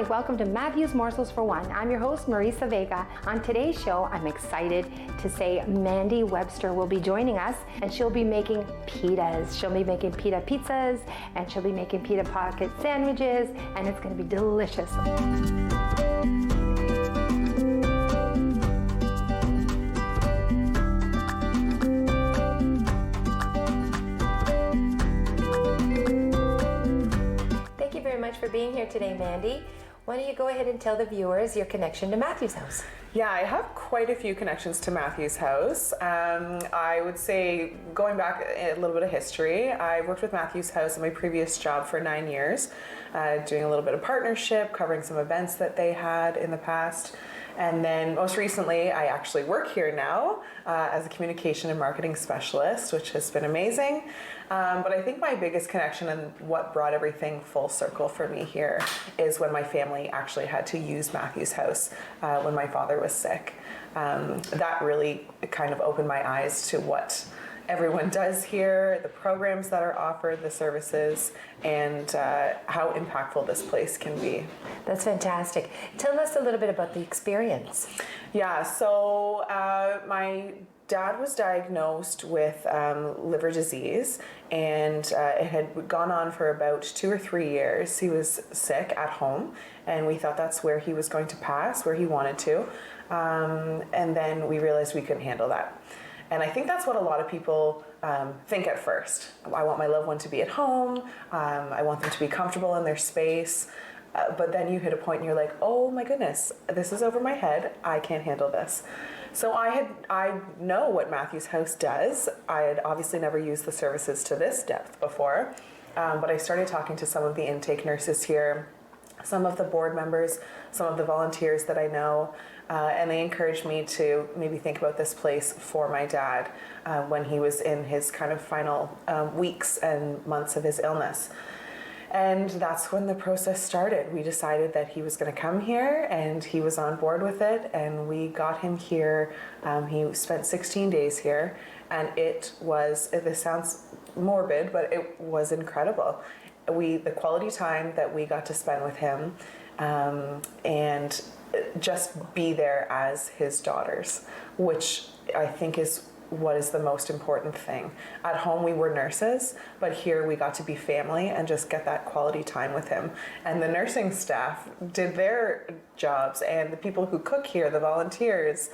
Hi, welcome to Matthew's Morsels for One. I'm your host, Marisa Vega. On today's show, I'm excited to say Mandy Webster will be joining us, and she'll be making pitas. She'll be making pita pizzas, and she'll be making pita pocket sandwiches, and it's going to be delicious. Thank you very much for being here today, Mandy. Why don't you go ahead and tell the viewers your connection to Matthew's house? Yeah, I have quite a few connections to Matthew's house. I would say, going back a little bit of history, I worked with Matthew's house in my previous job for 9 years, doing a little bit of partnership, covering some events that they had in the past. And then most recently, I actually work here now as a communication and marketing specialist, which has been amazing. But I think my biggest connection and what brought everything full circle for me here is when my family actually had to use Matthew's house when my father was sick. That really kind of opened my eyes to what everyone does here, the programs that are offered, the services, and how impactful this place can be. That's fantastic. Tell us a little bit about the experience. Yeah, so my dad was diagnosed with liver disease, and it had gone on for about 2 or 3 years. He was sick at home, and we thought that's where he was going to pass, where he wanted to. And then we realized we couldn't handle that. And I think that's what a lot of people think at first. I want my loved one to be at home. I want them to be comfortable in their space. But then you hit a point and you're like, oh my goodness, this is over my head. I can't handle this. So I know what Matthew's house does. I had obviously never used the services to this depth before. But I started talking to some of the intake nurses here, some of the board members, some of the volunteers that I know, and they encouraged me to maybe think about this place for my dad when he was in his kind of final weeks and months of his illness. And that's when the process started. We decided that he was going to come here, and he was on board with it, and we got him here. He spent 16 days here, and it was, this sounds morbid, but it was incredible. The quality time that we got to spend with him, and just be there as his daughters, which I think is what is the most important thing. At home we were nurses, but here we got to be family and just get that quality time with him. And the nursing staff did their jobs, and the people who cook here, the volunteers,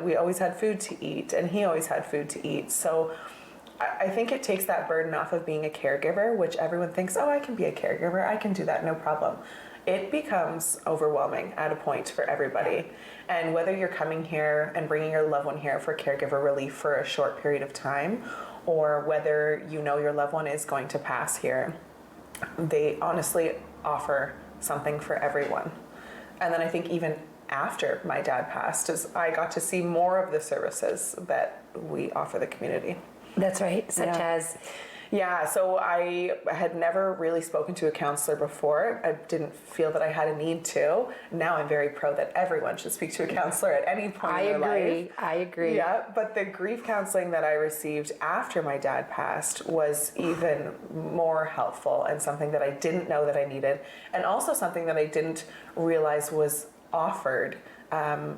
we always had food to eat, and he always had food to eat. So I think it takes that burden off of being a caregiver, which everyone thinks, oh, I can be a caregiver, I can do that, no problem. It becomes overwhelming at a point for everybody. And whether you're coming here and bringing your loved one here for caregiver relief for a short period of time, or whether you know your loved one is going to pass here, they honestly offer something for everyone. And then I think even after my dad passed, as I got to see more of the services that we offer the community. That's right, such as? Yeah, so I had never really spoken to a counselor before. I didn't feel that I had a need to. Now I'm very pro that everyone should speak to a counselor at any point in their life. I agree. Yeah, but the grief counseling that I received after my dad passed was even more helpful, and something that I didn't know that I needed, and also something that I didn't realize was offered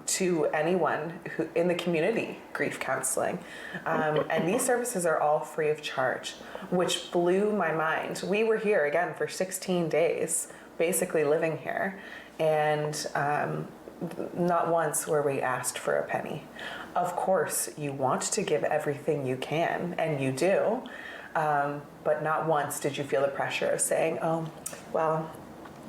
to anyone who in the community, grief counseling. And these services are all free of charge, which blew my mind. We were here again for 16 days, basically living here, and not once were we asked for a penny. Of course, you want to give everything you can, and you do, but not once did you feel the pressure of saying, oh, well,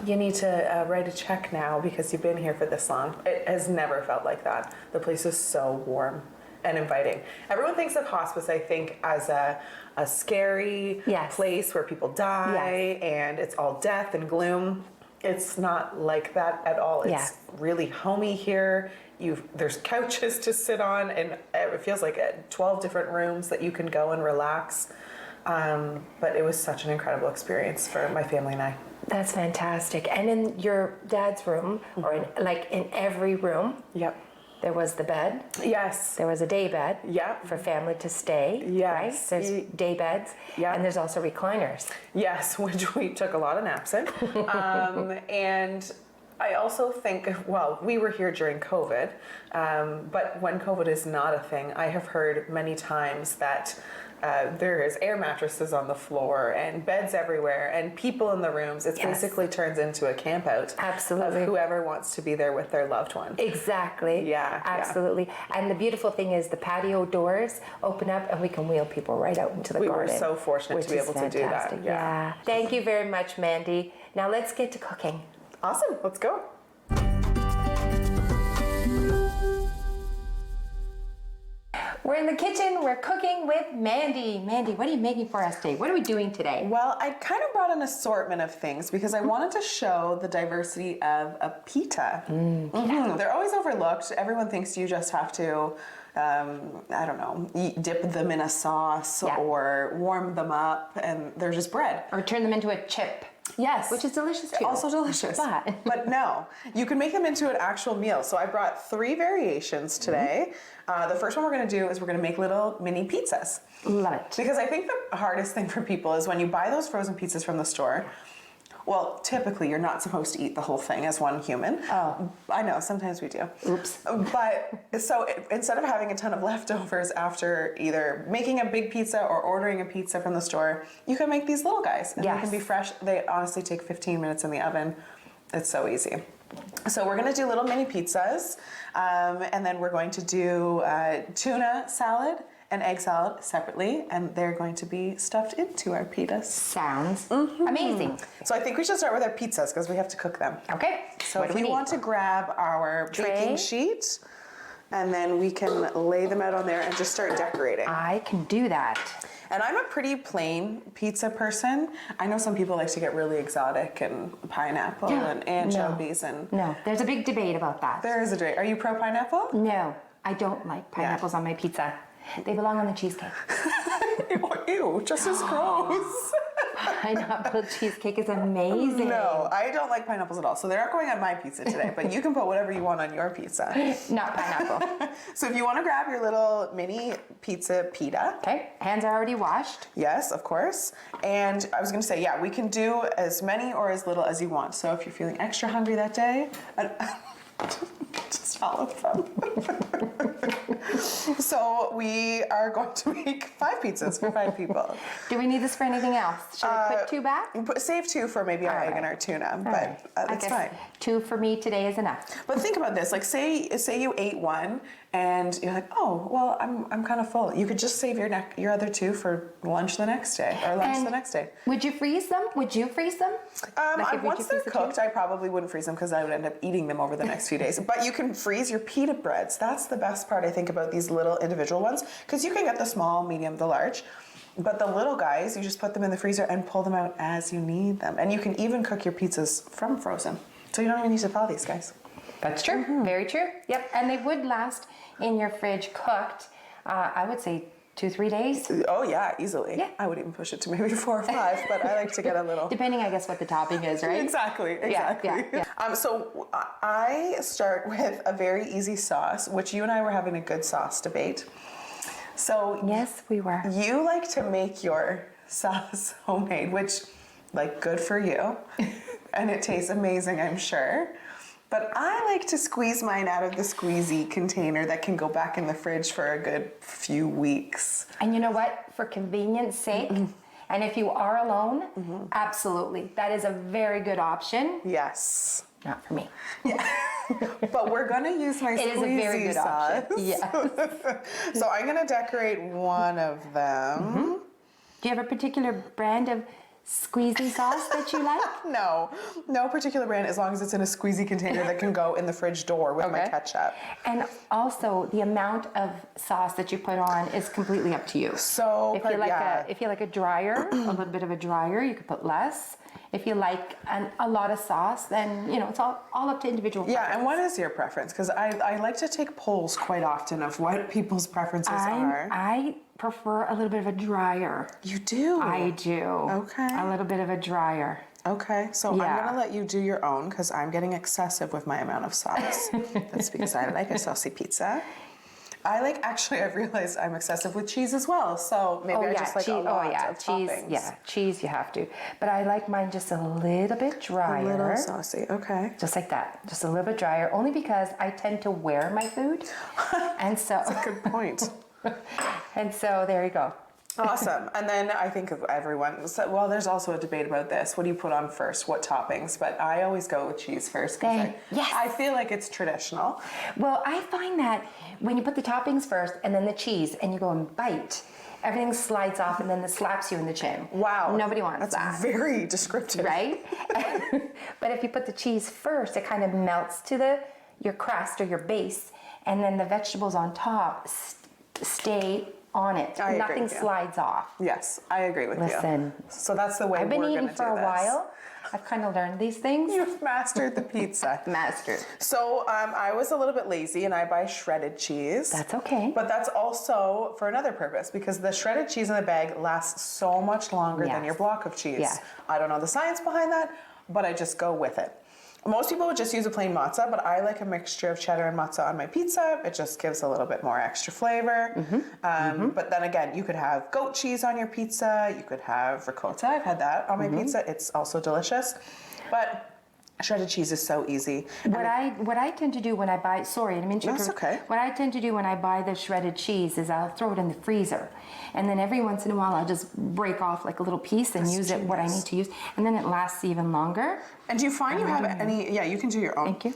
you need to write a check now because you've been here for this long. It has never felt like that. The place is so warm and inviting. Everyone thinks of hospice, I think, as a scary place where people die and it's all death and gloom. It's not like that at all. It's really homey here. There's couches to sit on, and it feels like 12 different rooms that you can go and relax. But it was such an incredible experience for my family and I. That's fantastic. And in your dad's room, or in every room, there was the bed. Yes. There was a day bed. For family to stay. Yes. Right? There's day beds. And there's also recliners. Yes, which we took a lot of naps in. And I also think, well, we were here during COVID, but when COVID is not a thing, I have heard many times that there is air mattresses on the floor and beds everywhere and people in the rooms. It basically turns into a camp out. Absolutely. Of whoever wants to be there with their loved one. Exactly. Yeah. Absolutely. Yeah. And the beautiful thing is the patio doors open up and we can wheel people right out into the garden. We were so fortunate to be able to do that. Yeah. Thank you very much, Mandy. Now let's get to cooking. Awesome. Let's go. We're in the kitchen, we're cooking with Mandy. Mandy, what are you making for us today? What are we doing today? Well, I kind of brought an assortment of things because I wanted to show the diversity of a pita. They're always overlooked. Everyone thinks you just have to, I don't know, dip them in a sauce or warm them up and they're just bread. Or turn them into a chip. Yes. Which is delicious too. Also delicious. But no, you can make them into an actual meal. So I brought 3 variations today. The first one we're going to do is we're going to make little mini pizzas. Love it. Because I think the hardest thing for people is when you buy those frozen pizzas from the store, well, typically you're not supposed to eat the whole thing as one human. Oh. I know, sometimes we do. Oops. But so instead of having a ton of leftovers after either making a big pizza or ordering a pizza from the store, you can make these little guys. And they can be fresh. They honestly take 15 minutes in the oven. It's so easy. So we're going to do little mini pizzas. And then we're going to do tuna salad and egg salad separately, and they're going to be stuffed into our pitas. Sounds amazing. So I think we should start with our pizzas because we have to cook them. Okay. So if you want to grab our baking sheet, and then we can lay them out on there and just start decorating. I can do that. And I'm a pretty plain pizza person. I know some people like to get really exotic and pineapple and anchovies and... No, there's a big debate about that. There is a debate. Are you pro pineapple? No, I don't like pineapples on my pizza. They belong on the cheesecake. Ew, just as gross. Pineapple cheesecake is amazing. No, I don't like pineapples at all. So they're not going on my pizza today, but you can put whatever you want on your pizza. Not pineapple. So if you want to grab your little mini pizza pita. Okay, hands are already washed. Yes, of course. And I was going to say, yeah, we can do as many or as little as you want. So if you're feeling extra hungry that day, just follow them. So we are going to make 5 pizzas for 5 people. Do we need this for anything else? Should I put 2 back? Save 2 for maybe our egg and our tuna, but that's fine. 2 for me today is enough. But think about this, like say you ate 1 and you're like, oh, well, I'm kind of full. You could just save your other 2 for lunch the next day or lunch the next day. Would you freeze them? Would you freeze them? Once they're cooked, I probably wouldn't freeze them because I would end up eating them over the next few days. But you can freeze your pita breads. That's the best part, I think, about these little individual ones because you can get the small, medium, the large. But the little guys, you just put them in the freezer and pull them out as you need them. And you can even cook your pizzas from frozen. So you don't even need to thaw these guys. That's true. Very true. Yep. And they would last in your fridge cooked, I would say 2-3 days. Oh yeah, easily. Yeah. I would even push it to maybe 4 or 5, but I like to get a little. Depending, I guess, what the topping is, right? Exactly. Yeah. So I start with a very easy sauce, which you and I were having a good sauce debate. So yes, we were. You like to make your sauce homemade, which, like, good for you, and it tastes amazing, I'm sure. But I like to squeeze mine out of the squeezy container that can go back in the fridge for a good few weeks. And you know what? For convenience sake, and if you are alone, absolutely. That is a very good option. Yes. Not for me. Yeah. But we're going to use my squeezy sauce. It is a very good option. Yes. So I'm going to decorate one of them. Do you have a particular brand of squeezy sauce that you like? No particular brand, as long as it's in a squeezy container that can go in the fridge door with my ketchup. And also the amount of sauce that you put on is completely up to you. So if you like a dryer, a little bit of a dryer, you could put less. If you like a lot of sauce, then it's all up to individual preference. Yeah, and what is your preference? Because I like to take polls quite often of what people's preferences are. I prefer a little bit of a dryer. You do? I do. Okay. A little bit of a dryer. Okay, so I'm going to let you do your own because I'm getting excessive with my amount of sauce. That's because I like a saucy pizza. Actually, I've realized I'm excessive with cheese as well. So maybe I just like a lot of cheese. toppings. Yeah, cheese you have to. But I like mine just a little bit drier. A little saucy, okay. Just like that, just a little bit drier, only because I tend to wear my food. And so. That's a good point. And so there you go. Awesome. And then I think of everyone, well, there's also a debate about this. What do you put on first? What toppings? But I always go with cheese first because I feel like it's traditional. Well, I find that when you put the toppings first and then the cheese and you go and bite, everything slides off and then it slaps you in the chin. Wow. Nobody wants that. That's very descriptive. Right? But if you put the cheese first, it kind of melts to your crust or your base, and then the vegetables on top stay on it. Nothing slides off. Yes, I agree with you. Listen. So that's the way I've been we're eating going to for do a this. while. I've kind of learned these things. You've mastered the pizza. Mastered. So I was a little bit lazy and I buy shredded cheese. That's okay. But that's also for another purpose because the shredded cheese in the bag lasts so much longer than your block of cheese. Yes. I don't know the science behind that, but I just go with it. Most people would just use a plain mozza, but I like a mixture of cheddar and mozza on my pizza. It just gives a little bit more extra flavor. But then again, you could have goat cheese on your pizza. You could have ricotta. I've had that on my pizza. It's also delicious. But shredded cheese is so easy. What I tend to do when I buy, sorry, I didn't mean to That's okay. What I tend to do when I buy the shredded cheese is I'll throw it in the freezer. And then every once in a while I'll just break off like a little piece and use it what I need to use. And then it lasts even longer. And do you find you have any, you can do your own. Thank you.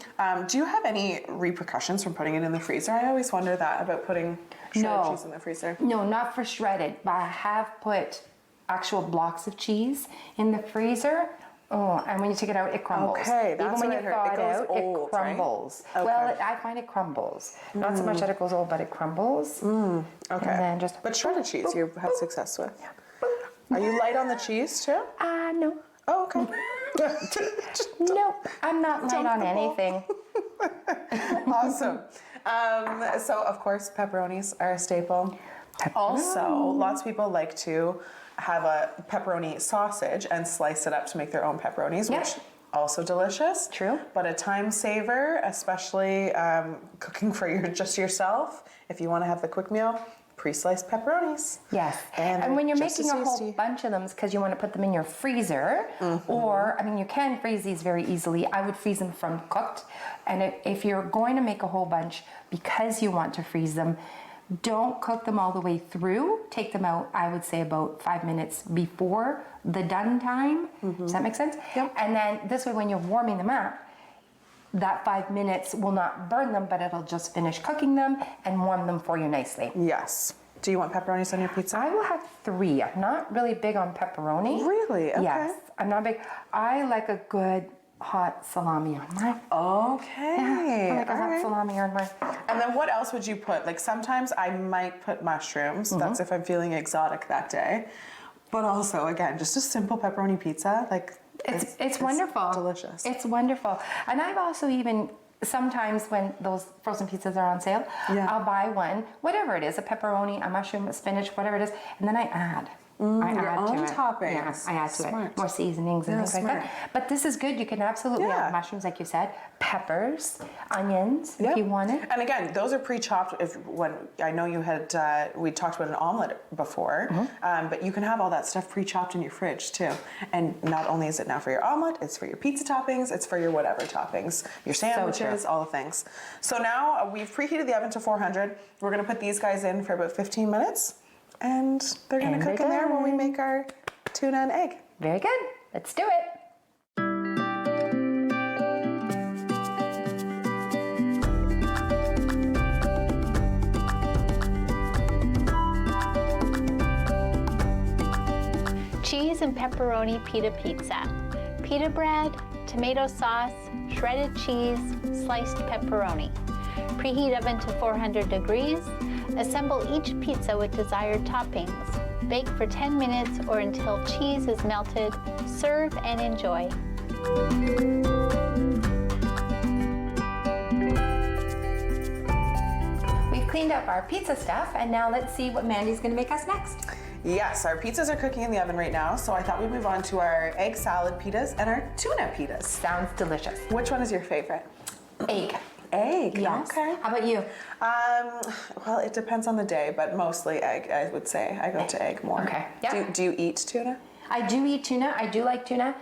Do you have any repercussions from putting it in the freezer? I always wonder that about putting shredded cheese in the freezer. No, not for shredded, but I have put actual blocks of cheese in the freezer. Oh, and when you take it out, it crumbles. Okay, that's even when what you I heard. thaw It goes out, old, it crumbles. right? Okay. Well, I find it crumbles. Not so much that it goes old, but it crumbles. Okay. And then just but shredded cheese you have success with. Are you light on the cheese too? No. Oh, okay. Nope, I'm not light on anything. Awesome. So of course pepperonis are a staple. Also, lots of people like to have a pepperoni sausage and slice it up to make their own pepperonis, which also delicious. True. But a time saver, especially cooking for just yourself. If you want to have the quick meal, pre-sliced pepperonis. Yes, and when you're making a whole bunch of them, because you want to put them in your freezer, or, I mean, you can freeze these very easily. I would freeze them from cooked. And if you're going to make a whole bunch, because you want to freeze them, don't cook them all the way through. Take them out, I would say, about 5 minutes before the done time. Does that make sense? Yep. And then this way, when you're warming them up, that 5 minutes will not burn them, but it'll just finish cooking them and warm them for you nicely. Yes. Do you want pepperonis on your pizza? I will have 3. I'm not really big on pepperoni. Really? Okay. Yes, I'm not big. I like a good hot salami on mine. Okay. Yeah, I like a hot salami on mine. And then what else would you put? Like sometimes I might put mushrooms. That's if I'm feeling exotic that day. But also, again, just a simple pepperoni pizza. Like it's wonderful. Delicious. It's wonderful. And I've also even, sometimes when those frozen pizzas are on sale, I'll buy one, whatever it is, a pepperoni, a mushroom, a spinach, whatever it is, and then I add. I your add own to it. toppings. Yeah, I add to Smart. it. More seasonings and things like that. But this is good. You can absolutely add mushrooms, like you said, peppers, onions, if you want it. And again, those are pre-chopped. When I know you had, we talked about an omelet before, but you can have all that stuff pre-chopped in your fridge too. And not only is it now for your omelet, it's for your pizza toppings, it's for your whatever toppings, your sandwiches, all the things. So now we've preheated the oven to 400. We're going to put these guys in for about 15 minutes. And they're going to cook in there when we make our tuna and egg. Very good. Let's do it. Cheese and pepperoni pita pizza. Pita bread, tomato sauce, shredded cheese, sliced pepperoni. Preheat oven to 400 degrees. Assemble each pizza with desired toppings. Bake for 10 minutes or until cheese is melted. Serve and enjoy. We've cleaned up our pizza stuff, and now let's see what Mandy's going to make us next. Yes, our pizzas are cooking in the oven right now, so I thought we'd move on to our egg salad pitas and our tuna pitas. Sounds delicious. Which one is your favorite? Egg. egg. Yes. Okay. How about you? Well, it depends on the day, but mostly egg, I would say. I go to egg more. Okay. Yeah. Do you eat tuna? I do eat tuna. I do like tuna.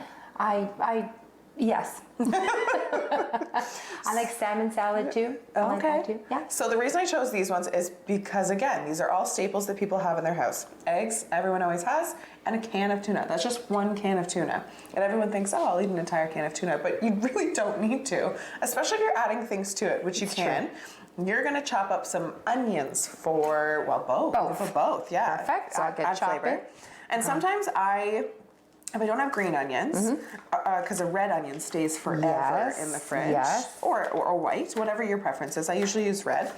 Yes. I like salmon salad too. I like that too. Yeah. So the reason I chose these ones is because, again, these are all staples that people have in their house. Eggs, everyone always has, and a can of tuna. That's just one can of tuna. And everyone thinks, oh, I'll eat an entire can of tuna, but you really don't need to, especially if you're adding things to it, which you can. You're going to chop up some onions for, well, both. Both, yeah. Perfect. So I'll get add chopping. flavor. And sometimes if I don't have green onions, because a red onion stays forever in the fridge, or white, whatever your preference is. I usually use red,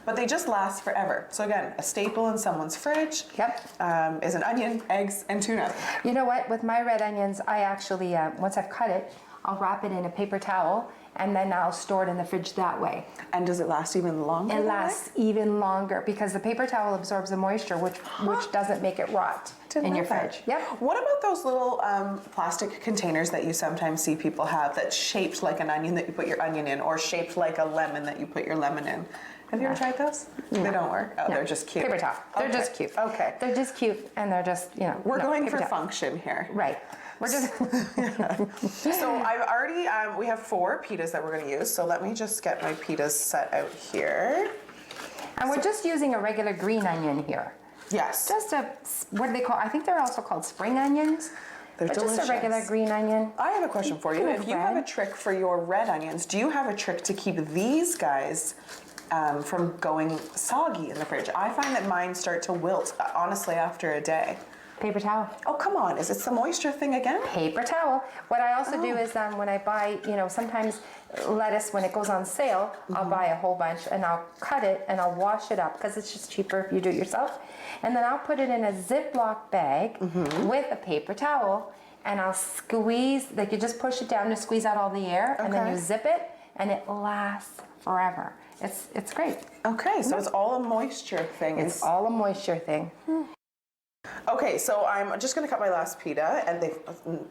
but they just last forever. So again, a staple in someone's fridge is an onion, eggs, and tuna. You know what? With my red onions, I actually, once I've cut it, I'll wrap it in a paper towel, and then I'll store it in the fridge that way. And does it last even longer? It lasts even longer because the paper towel absorbs the moisture, which doesn't make it rot in your fridge. Yep. What about those little plastic containers that you sometimes see people have that's shaped like an onion that you put your onion in, or shaped like a lemon that you put your lemon in? Have you ever tried those? No. They don't work? Oh, no. They're just cute. Paper towel. They're just cute. Okay. They're just cute, and they're just, We're going for function here. Right. We're just... So I've already, we have 4 pitas that we're going to use. So let me just get my pitas set out here. And we're just using a regular green onion here. Yes. Just what do they call? I think they're also called spring onions. They're delicious. Just a regular green onion. I have a question for you. If you have a trick for your red onions, do you have a trick to keep these guys from going soggy in the fridge? I find that mine start to wilt, honestly, after a day. Paper towel. Oh, come on. Is it the moisture thing again? Paper towel. What I also do is when I buy, sometimes lettuce, when it goes on sale, I'll buy a whole bunch and I'll cut it and I'll wash it up because it's just cheaper if you do it yourself. And then I'll put it in a Ziploc bag with a paper towel and I'll squeeze, like you just push it down to squeeze out all the air and then you zip it and it lasts forever. It's great. Okay, so it's all a moisture thing. It's all a moisture thing. Okay, so I'm just going to cut my last pita, and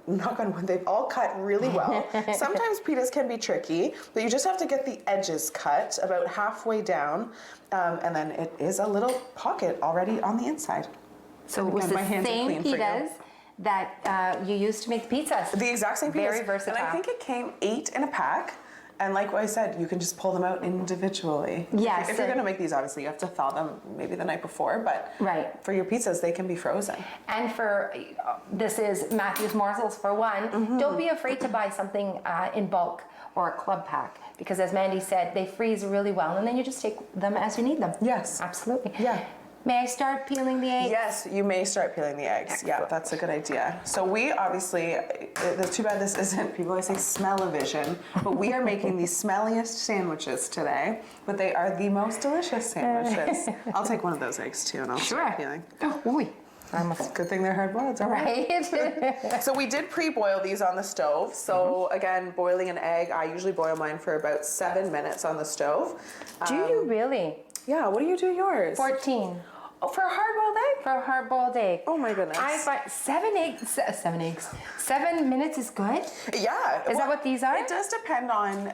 knock on wood, they've all cut really well. Sometimes pitas can be tricky, but you just have to get the edges cut about halfway down, and then it is a little pocket already on the inside. So it was the same pitas that you used to make pizzas. The exact same pitas. Very versatile. And I think it came 8 in a pack. And like what I said, you can just pull them out individually. Yes. If you're going to make these, obviously, you have to thaw them maybe the night before. But for your pizzas, they can be frozen. And this is Matthew's Morsels for one. Don't be afraid to buy something in bulk or a club pack. Because as Mandy said, they freeze really well. And then you just take them as you need them. Yes. Absolutely. Yeah. May I start peeling the eggs? Yes, you may start peeling the eggs. Excellent. Yeah, that's a good idea. So we obviously, it's too bad this isn't, people always say smell-o-vision, but we are making the smelliest sandwiches today, but they are the most delicious sandwiches. I'll take one of those eggs too and I'll start peeling. Oh, good thing they're hard-boiled, right? So we did pre-boil these on the stove. So again, boiling an egg, I usually boil mine for about 7 minutes on the stove. Do you really? Yeah, what do you do yours? 14. Oh, for a hard-boiled egg? For a hard-boiled egg. Oh my goodness. I find 7 eggs. 7 minutes is good? Yeah. Is that what these are? It does depend on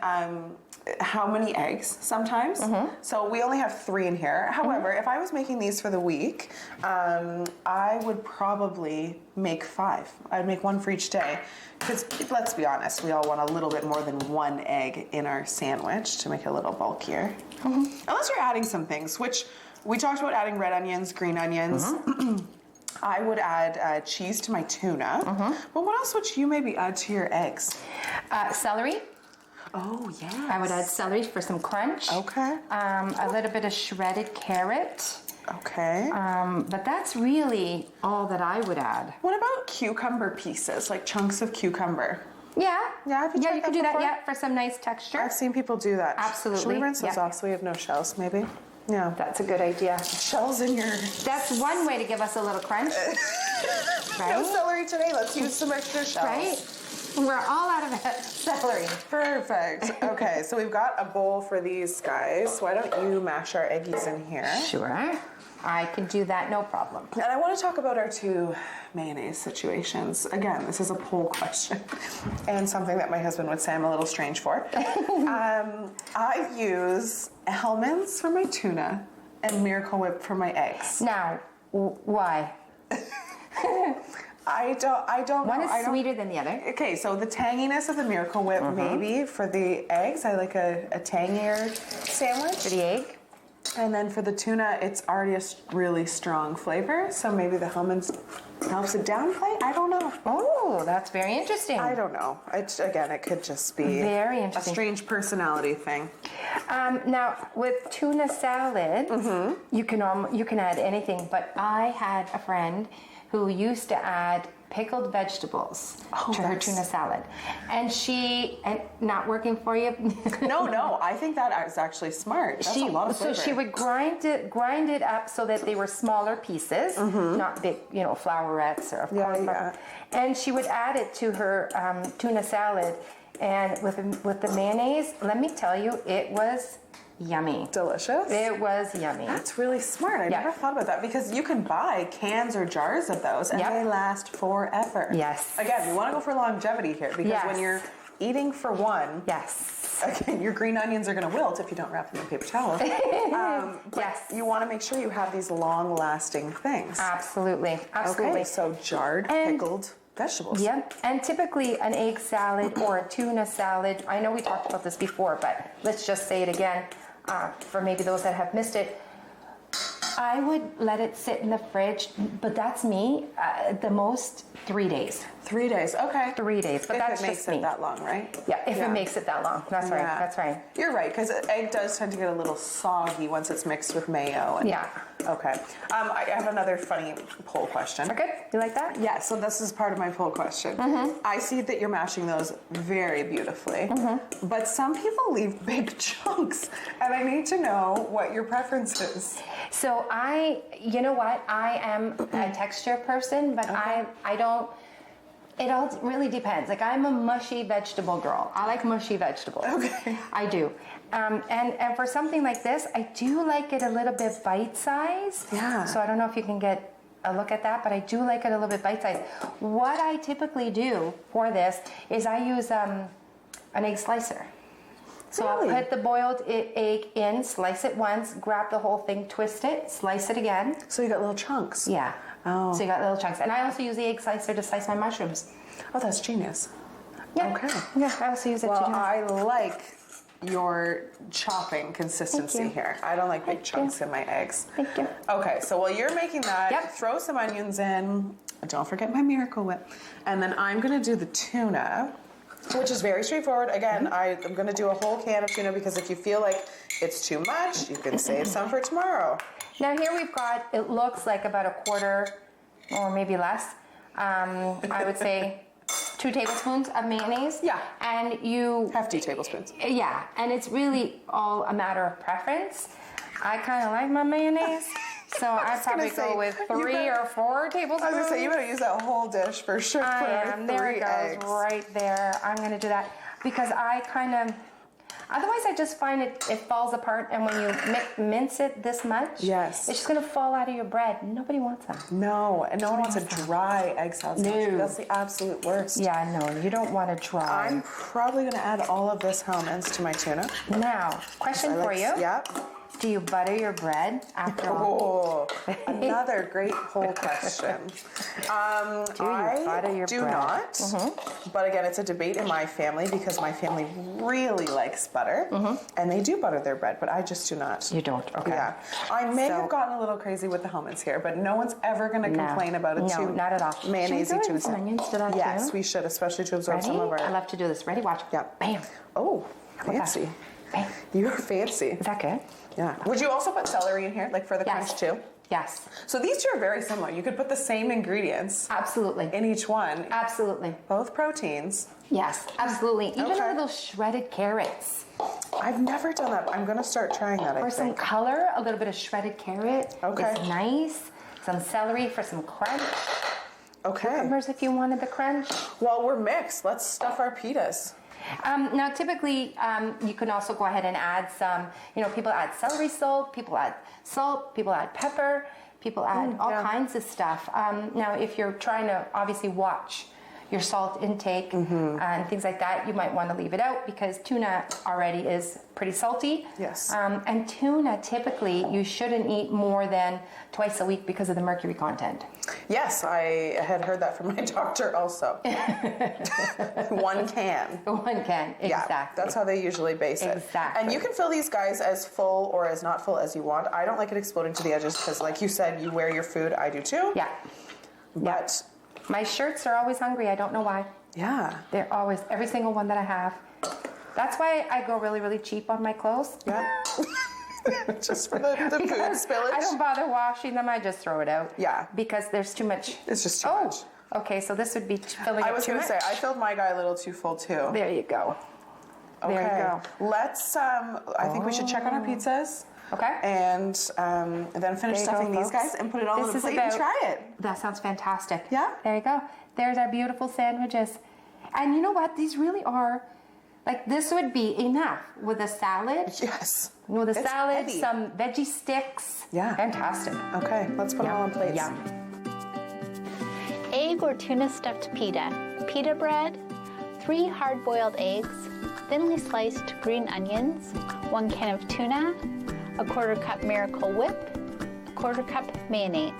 how many eggs sometimes. So we only have 3 in here. However, if I was making these for the week, I would probably make 5. I'd make 1 for each day. Because let's be honest, we all want a little bit more than 1 egg in our sandwich to make it a little bulkier. Unless you're adding some things, which we talked about adding red onions, green onions. I would add cheese to my tuna. But what else would you maybe add to your eggs? Celery. Oh, yeah. I would add celery for some crunch. Okay. A little bit of shredded carrot. Okay. But that's really all that I would add. What about cucumber pieces, like chunks of cucumber? Yeah. Yeah, You could do that, yeah, for some nice texture. I've seen people do that. Absolutely. Should we rinse those off so we have no shells, maybe? Yeah. That's a good idea. Shells in your... That's one way to give us a little crunch. Right? No celery today. Let's use some extra shells. Right? We're all out of celery. Perfect. Okay, so we've got a bowl for these guys. Why don't you mash our eggies in here? Sure. I could do that, no problem. And I want to talk about our two mayonnaise situations. Again, this is a poll question and something that my husband would say I'm a little strange for. I use Hellmann's for my tuna and Miracle Whip for my eggs. Now, why? I don't One know. is sweeter than the other. Okay, so the tanginess of the Miracle Whip, maybe. For the eggs, I like a tangier sandwich. For the egg? And then for the tuna, it's already a really strong flavor, so maybe the Hellmann's helps it downplay? I don't know. Oh, that's very interesting. I don't know. Again, it could just be Very a interesting. strange personality thing. Now, with tuna salad, you can add anything, but I had a friend who used to add pickled vegetables to her tuna salad. And not working for you? No, I think that is actually smart. That's a lot of flavor. So she would grind it up so that they were smaller pieces, not big, flowerettes or cauliflower. And she would add it to her tuna salad. And with the mayonnaise, let me tell you, it was yummy. Delicious? It was yummy. That's really smart. I never thought about that because you can buy cans or jars of those and they last forever. Yes. Again, you want to go for longevity here because when you're eating for one, again, your green onions are going to wilt if you don't wrap them in paper towel. But you want to make sure you have these long-lasting things. Absolutely. Okay, so jarred, pickled vegetables. Yep, and typically an egg salad or a tuna salad, I know we talked about this before, but let's just say it again for maybe those that have missed it. I would let it sit in the fridge, but that's me, the most 3 days. 3 days, okay. 3 days, but that's just me. If it makes it that long, right? Yeah, if it makes it that long. That's right, that's right. You're right, because egg does tend to get a little soggy once it's mixed with mayo. And, okay. I have another funny poll question. Okay, you like that? Yeah, so this is part of my poll question. I see that you're mashing those very beautifully, but some people leave big chunks, and I need to know what your preference is. So you know what? I am a texture person, but I don't. It all really depends. Like, I'm a mushy vegetable girl. I like mushy vegetables. Okay. I do. And for something like this, I do like it a little bit bite-sized. Yeah. So I don't know if you can get a look at that, but I do like it a little bit bite-sized. What I typically do for this is I use an egg slicer. So I'll put the boiled egg in, slice it once, grab the whole thing, twist it, slice it again. So you got little chunks. Yeah. Oh. So you got little chunks. And I also use the egg slicer to slice my mushrooms. Oh, that's genius. Yeah. Okay. Yeah, I also use it Well, to do. I like your chopping consistency here. I don't like big chunks in my eggs. Thank you. Okay, so while you're making that, throw some onions in. Don't forget my Miracle Whip. And then I'm going to do the tuna, which is very straightforward. Again, I'm going to do a whole can of tuna because if you feel like it's too much, you can save some for tomorrow. Now here we've got, it looks like about a quarter or maybe less, I would say 2 tablespoons of mayonnaise. Yeah. And you... Hefty tablespoons. Yeah, and it's really all a matter of preference. I kind of like my mayonnaise, so I'd probably go with 3 or 4 tablespoons. I was going to say, you better use that whole dish for sure. There it goes, right there. I'm going to do that because I kind of... Otherwise, I just find it falls apart, and when you mince it this much, it's just going to fall out of your bread. Nobody wants that. No, and no one wants a dry egg salad. No. That's the absolute worst. Yeah, no, you don't want to dry. I'm probably going to add all of this Hellmann's to my tuna. Now, question for you. Yeah. Do you butter your bread after all? Another great poll question. I do not. But again, it's a debate in my family because my family really likes butter. And they do butter their bread, but I just do not. You don't? Okay. Yeah. I may have gotten a little crazy with the Hellmann's here, but no one's ever going to complain about it. No, not at all. Mayonnaise Should we tuna. some onions to that Yes, too? we should, especially to absorb some of our... I love to do this. Ready? Watch. Yeah. Bam. Oh, fancy. Bam. You're fancy. Is that good? Yeah. Would you also put celery in here, like for the crunch too? Yes. So these two are very similar. You could put the same ingredients. Absolutely. In each one. Absolutely. Both proteins. Yes, absolutely. Even a little shredded carrots. I've never done that. I'm going to start trying that, I think. For some color, a little bit of shredded carrot. Okay. It's nice. Some celery for some crunch. Okay. Cucumbers if you wanted the crunch. Well, we're mixed. Let's stuff our pitas. Now, typically, you can also go ahead and add some, people add celery salt, people add salt, people add pepper, people add all kinds of stuff. Now, if you're trying to obviously watch your salt intake and things like that, you might want to leave it out because tuna already is pretty salty. Yes. And tuna, typically, you shouldn't eat more than twice a week because of the mercury content. Yes, I had heard that from my doctor also. 1 can. 1 can, exactly. Yeah, that's how they usually base it. Exactly. And you can fill these guys as full or as not full as you want. I don't like it exploding to the edges because, like you said, you wear your food. I do too. Yeah. But my shirts are always hungry. I don't know why. yeah. They're always, every single one that I have. That's why I go really, really cheap on my clothes. Yeah. Just for the food spillage. I don't bother washing them. I just throw it out. Yeah. Because there's too much. It's just too much. Okay, so this would be filling I up was too going much. to say, I filled my guy a little too full too. There you go. Okay. There you go. Let's, I think we should check on our pizzas. Okay. And then finish There you stuffing go, these folks. guys and put it all This on the is plate and about- try it. That sounds fantastic. Yeah? There you go. There's our beautiful sandwiches. And you know what? These really are, like, this would be enough with a salad. Yes. With a It's salad, heavy. some veggie sticks. Yeah. Fantastic. Okay, let's put them all on plates. Yum. Egg or tuna stuffed pita, pita bread, 3 hard-boiled eggs, thinly sliced green onions, 1 can of tuna, a 1/4 cup Miracle Whip, 1/4 cup mayonnaise.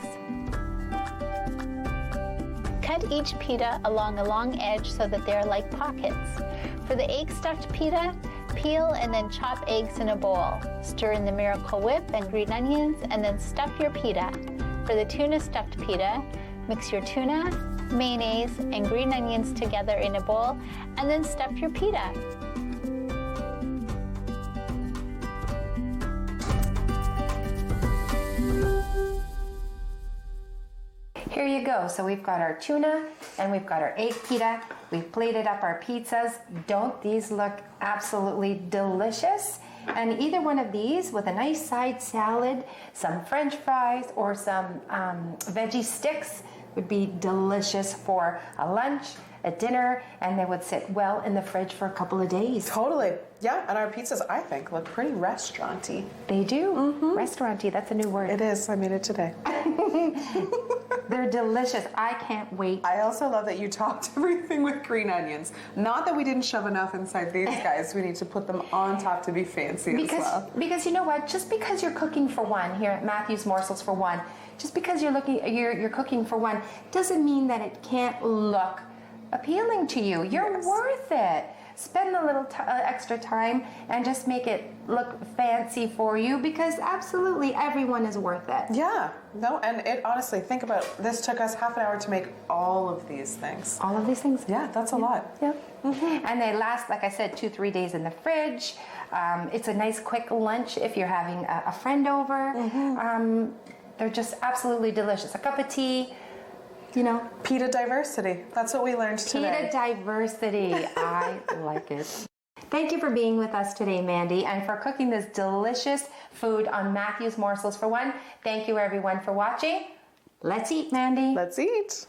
Cut each pita along a long edge so that they are like pockets. For the egg stuffed pita, peel and then chop eggs in a bowl. Stir in the Miracle Whip and green onions and then stuff your pita. For the tuna stuffed pita, mix your tuna, mayonnaise, and green onions together in a bowl and then stuff your pita. Here you go. So we've got our tuna and we've got our egg pita. We've plated up our pizzas. Don't these look absolutely delicious? And either one of these with a nice side salad, some French fries, or some veggie sticks would be delicious for a lunch, a dinner, and they would sit well in the fridge for a couple of days. Totally. Yeah, and our pizzas, I think, look pretty restaurant-y. They do. Restaurant-y, that's a new word. It is. I made it today. They're delicious. I can't wait. I also love that you topped everything with green onions. Not that we didn't shove enough inside these guys. We need to put them on top to be fancy as well. Because you know what? Just because you're cooking for one here at Matthew's Morsels for One, just because you're cooking for one, doesn't mean that it can't look appealing to you. You're worth it. Spend a little extra time and just make it look fancy for you, because absolutely everyone is worth it. Yeah. No, and it honestly, think about this, took us half an hour to make all of these things. All of these things. Yeah, that's a lot. Yep. And they last, like I said, 2-3 days in the fridge. It's a nice quick lunch if you're having a friend over. They're just absolutely delicious. A cup of tea, you know. Pita diversity. That's what we learned today. Pita diversity. I like it. Thank you for being with us today, Mandy, and for cooking this delicious food on Matthew's Morsels for One. Thank you, everyone, for watching. Let's eat, Mandy. Let's eat.